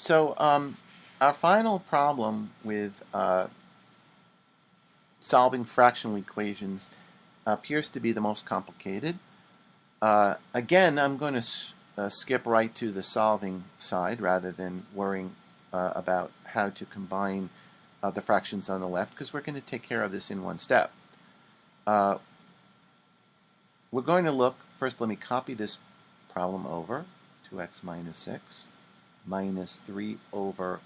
So our final problem with solving fractional equations appears to be the most complicated. Again, I'm going to skip right to the solving side rather than worrying about how to combine the fractions on the left, because we're going to take care of this in one step. We're going to look, first let me copy this problem over, 2x minus 6 minus 3 over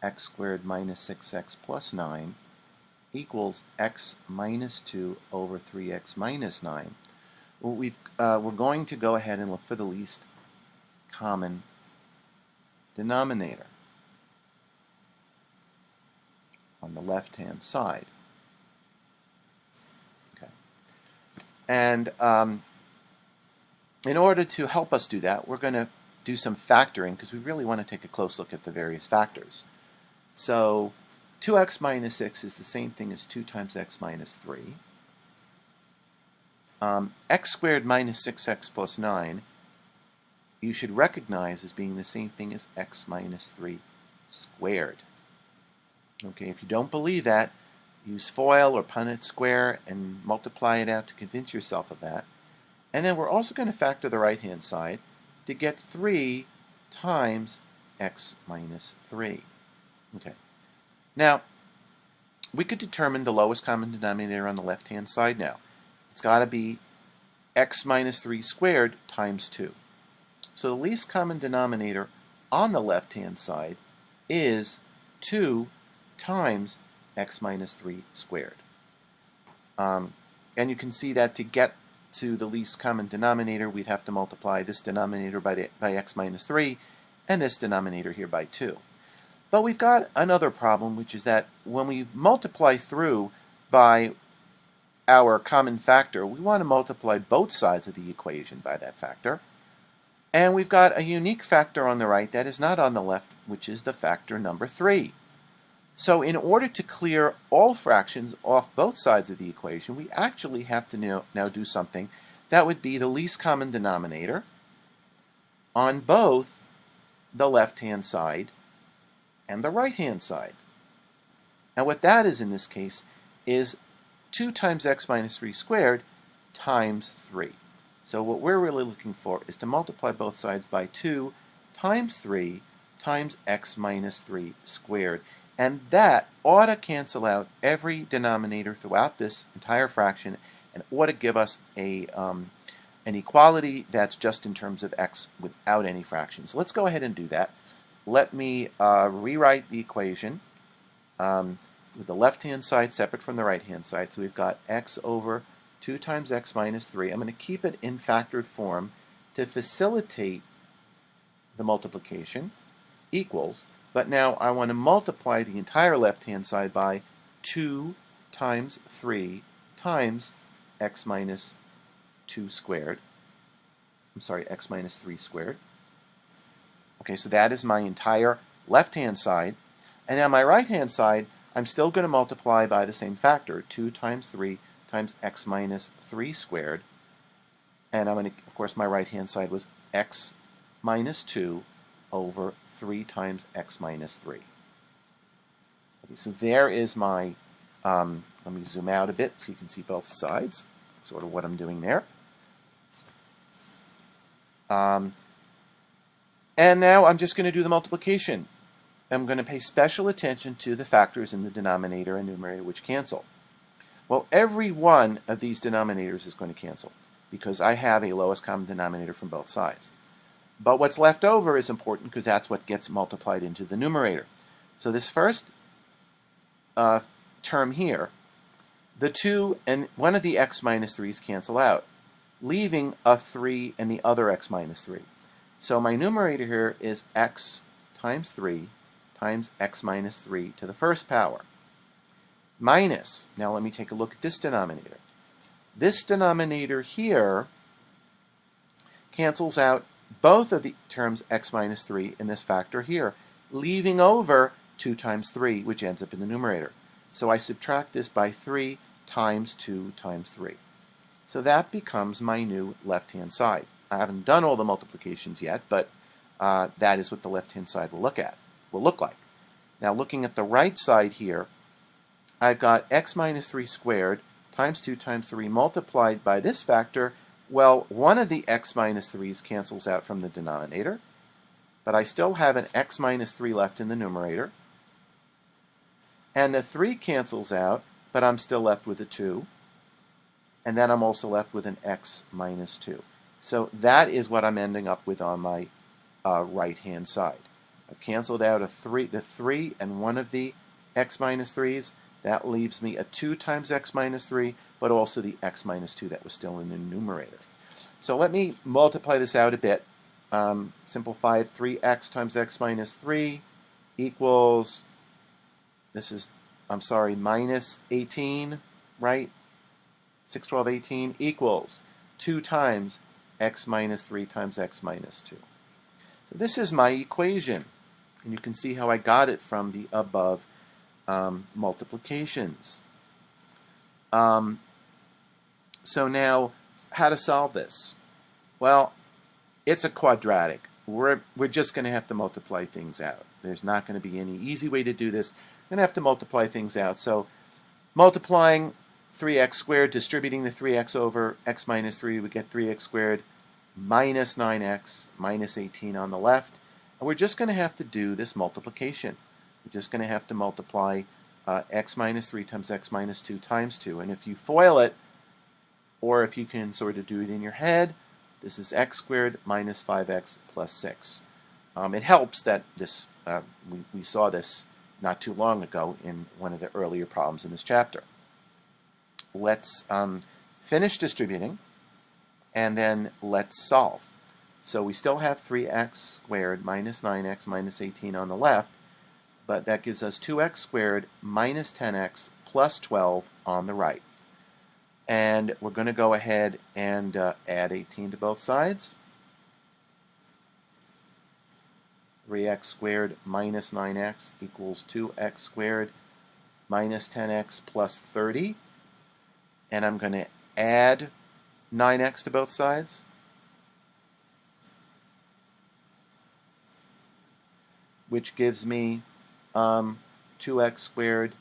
x squared minus 6x plus 9 equals x minus 2 over 3x minus 9. Well, we're going to go ahead and look for the least common denominator on the left-hand side. Okay. And in order to help us do that, we're going to do some factoring because we really want to take a close look at the various factors. So 2x minus 6 is the same thing as 2 times x minus 3. X squared minus 6x plus 9 you should recognize as being the same thing as x minus 3 squared. Okay, if you don't believe that, use FOIL or Punnett square and multiply it out to convince yourself of that. And then we're also going to factor the right-hand side to get 3 times x minus 3. Okay. Now, we could determine the lowest common denominator on the left-hand side now. It's got to be x minus 3 squared times 2. So the least common denominator on the left-hand side is 2 times x minus 3 squared. And you can see that to get to the least common denominator, we'd have to multiply this denominator by x minus 3 and this denominator here by 2. But we've got another problem, which is that when we multiply through by our common factor, we want to multiply both sides of the equation by that factor. And we've got a unique factor on the right that is not on the left, which is the factor number 3. So in order to clear all fractions off both sides of the equation, we actually have to now do something that would be the least common denominator on both the left-hand side and the right-hand side. And what that is in this case is 2 times x minus 3 squared times 3. So what we're really looking for is to multiply both sides by 2 times 3 times x minus 3 squared. And that ought to cancel out every denominator throughout this entire fraction and ought to give us an equality that's just in terms of x without any fractions. So let's go ahead and do that. Let me rewrite the equation with the left-hand side separate from the right-hand side. So we've got x over 2 times x minus 3. I'm going to keep it in factored form to facilitate the multiplication equals. But now I want to multiply the entire left-hand side by 2 times 3 times x minus 2 squared. I'm sorry, x minus 3 squared. Okay, so that is my entire left-hand side. And now my right-hand side, I'm still going to multiply by the same factor, 2 times 3 times x minus 3 squared. And I'm going to, of course, my right-hand side was x minus 2 over 3 times x minus 3. Okay, so there is my, let me zoom out a bit so you can see both sides, sort of what I'm doing there. And now I'm just going to do the multiplication. I'm going to pay special attention to the factors in the denominator and numerator which cancel. Well, every one of these denominators is going to cancel because I have a lowest common denominator from both sides. But what's left over is important because that's what gets multiplied into the numerator. So this first term here, the 2 and one of the x minus 3's cancel out, leaving a 3 and the other x minus 3. So my numerator here is x times 3 times x minus 3 to the first power. Minus, now let me take a look at this denominator. This denominator here cancels out both of the terms x minus 3 in this factor here, leaving over 2 times 3, which ends up in the numerator. So I subtract this by 3 times 2 times 3. So that becomes my new left-hand side. I haven't done all the multiplications yet, but that is what the left-hand side will look at. will look like. Now looking at the right side here, I've got x minus 3 squared times 2 times 3 multiplied by this factor. Well, one of the x minus 3's cancels out from the denominator, but I still have an x minus 3 left in the numerator. And the 3 cancels out, but I'm still left with a 2. And then I'm also left with an x minus 2. So that is what I'm ending up with on my right-hand side. I've canceled out the 3 and one of the x minus 3's. That leaves me a 2 times x minus 3, but also the x minus 2 that was still in the numerator. So let me multiply this out a bit. Simplify it. 3x times x minus 3 equals, minus 18, right? 6, 12, 18 equals 2 times x minus 3 times x minus 2. So this is my equation. And you can see how I got it from the above multiplications. So now, how to solve this? Well, it's a quadratic. We're just going to have to multiply things out. There's not going to be any easy way to do this. We're going to have to multiply things out. So multiplying 3x squared, distributing the 3x over x minus 3, we get 3x squared minus 9x minus 18 on the left. And we're just going to have to do this multiplication. We're just going to have to multiply x minus 3 times x minus 2 times 2. And if you FOIL it, or if you can sort of do it in your head, this is x squared minus 5x plus 6. It helps that this we saw this not too long ago in one of the earlier problems in this chapter. Let's finish distributing, and then let's solve. So we still have 3x squared minus 9x minus 18 on the left, but that gives us 2x squared minus 10x plus 12 on the right. And we're going to go ahead and add 18 to both sides. 3x squared minus 9x equals 2x squared minus 10x plus 30. And I'm going to add 9x to both sides. Which gives me 2x squared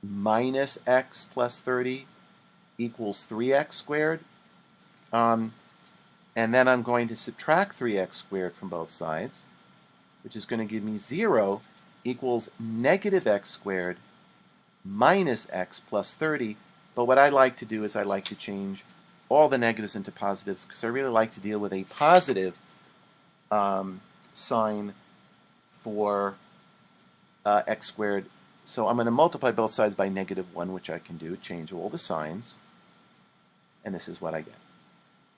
minus x plus 30 equals 3x squared. And then I'm going to subtract 3x squared from both sides, which is going to give me 0 equals negative x squared minus x plus 30. But what I like to do is I like to change all the negatives into positives because I really like to deal with a positive sign for x squared. So I'm going to multiply both sides by negative 1, which I can do, change all the signs, and this is what I get.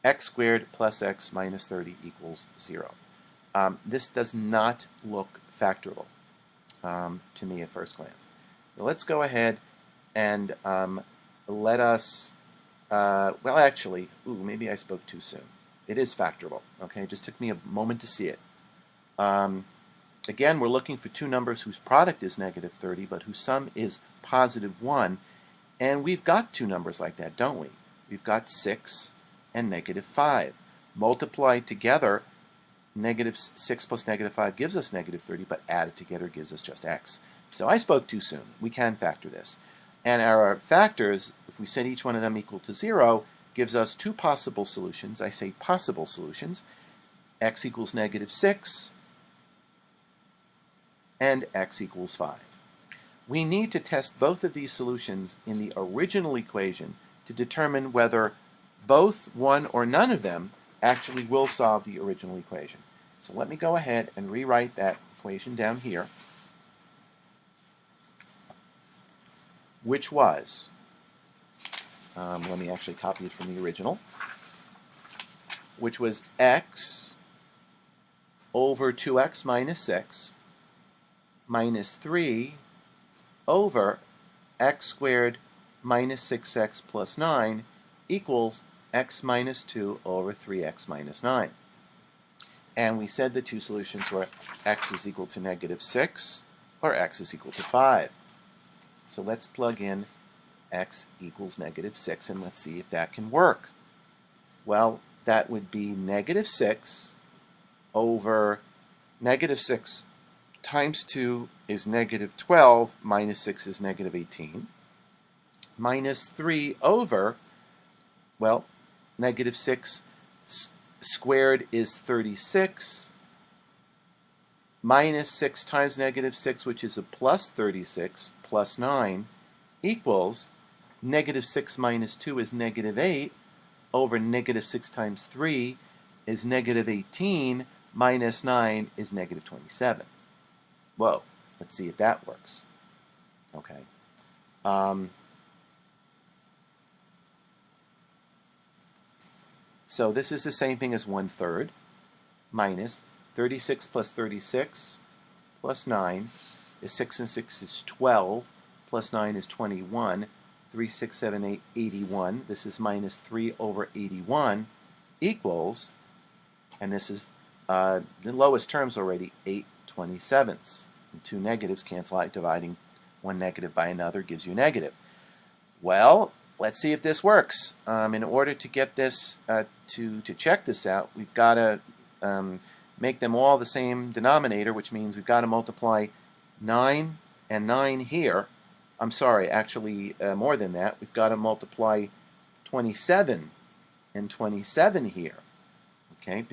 X squared plus x minus 30 equals 0. This does not look factorable to me at first glance. So let's go ahead and let us, well actually, maybe I spoke too soon. It is factorable, okay? It just took me a moment to see it. Again, we're looking for two numbers whose product is negative 30, but whose sum is positive 1. And we've got two numbers like that, don't we? We've got 6 and negative 5. Multiplied together, negative 6 plus negative 5 gives us negative 30, but added together gives us just x. So I spoke too soon. We can factor this. And our factors, if we set each one of them equal to 0, gives us two possible solutions. I say possible solutions. X equals negative 6, and x equals 5. We need to test both of these solutions in the original equation to determine whether both, one, or none of them actually will solve the original equation. So let me go ahead and rewrite that equation down here, which was, let me actually copy it from the original, which was x over 2x minus 6 minus 3 over x squared minus 6x plus 9 equals x minus 2 over 3x minus 9. And we said the two solutions were x is equal to negative 6 or x is equal to 5. So let's plug in x equals negative 6 and let's see if that can work. Well, that would be negative 6 over negative 6 times 2 is negative 12, minus 6 is negative 18. Minus 3 over, well, negative 6 squared is 36. Minus 6 times negative 6, which is a plus 36, plus 9, equals negative 6 minus 2 is negative 8, over negative 6 times 3 is negative 18, minus 9 is negative 27. Whoa, let's see if that works. Okay. So this is the same thing as 1/3 minus 36 plus 36 plus 9 is 6 and 6 is 12, plus 9 is 21, 3, 6, 7, 8, 81. This is minus 3 over 81 equals, and this is the lowest terms already, 8 27ths. And two negatives cancel out, dividing one negative by another gives you negative. Well, let's see if this works. In order to get this, to check this out, we've got to make them all the same denominator, which means we've got to multiply 9 and 9 here. I'm sorry, actually more than that. We've got to multiply 27 and 27 here. Okay,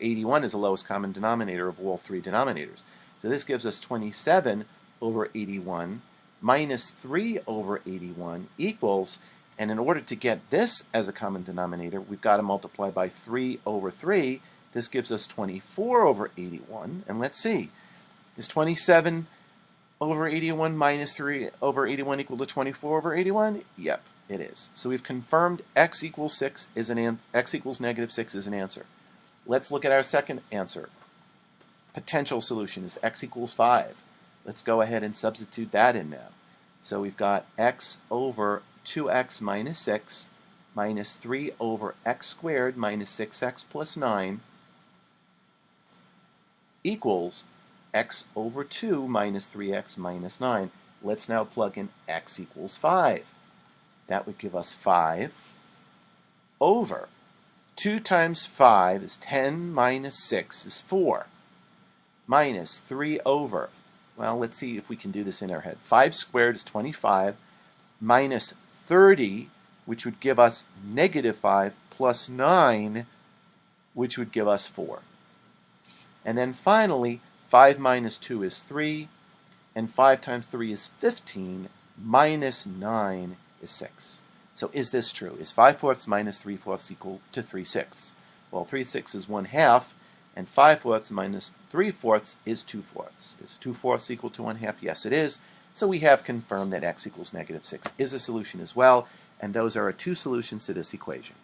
81 is the lowest common denominator of all three denominators. So this gives us 27 over 81 minus 3 over 81 equals, and in order to get this as a common denominator, we've got to multiply by 3 over 3. This gives us 24 over 81. And let's see, is 27 over 81 minus 3 over 81 equal to 24 over 81? Yep, it is. So we've confirmed x equals 6 is x equals negative 6 is an answer. Let's look at our second answer. Potential solution is x equals 5. Let's go ahead and substitute that in now. So we've got x over 2x minus 6 minus 3 over x squared minus 6x plus 9 equals x over 2 minus 3x minus 9. Let's now plug in x equals 5. That would give us 5 over 2 times 5 is 10 minus 6 is 4 minus 3 over, well, let's see if we can do this in our head. 5 squared is 25 minus 30, which would give us negative 5, plus 9, which would give us 4. And then finally, 5 minus 2 is 3, and 5 times 3 is 15, minus 9 is 6. So is this true? Is 5/4 minus 3/4 equal to 3/6? Well, 3/6 is 1/2, and 5/4 minus 3/4 is 2/4. Is 2/4 equal to 1/2? Yes, it is. So we have confirmed that x equals negative 6 is a solution as well, and those are our two solutions to this equation.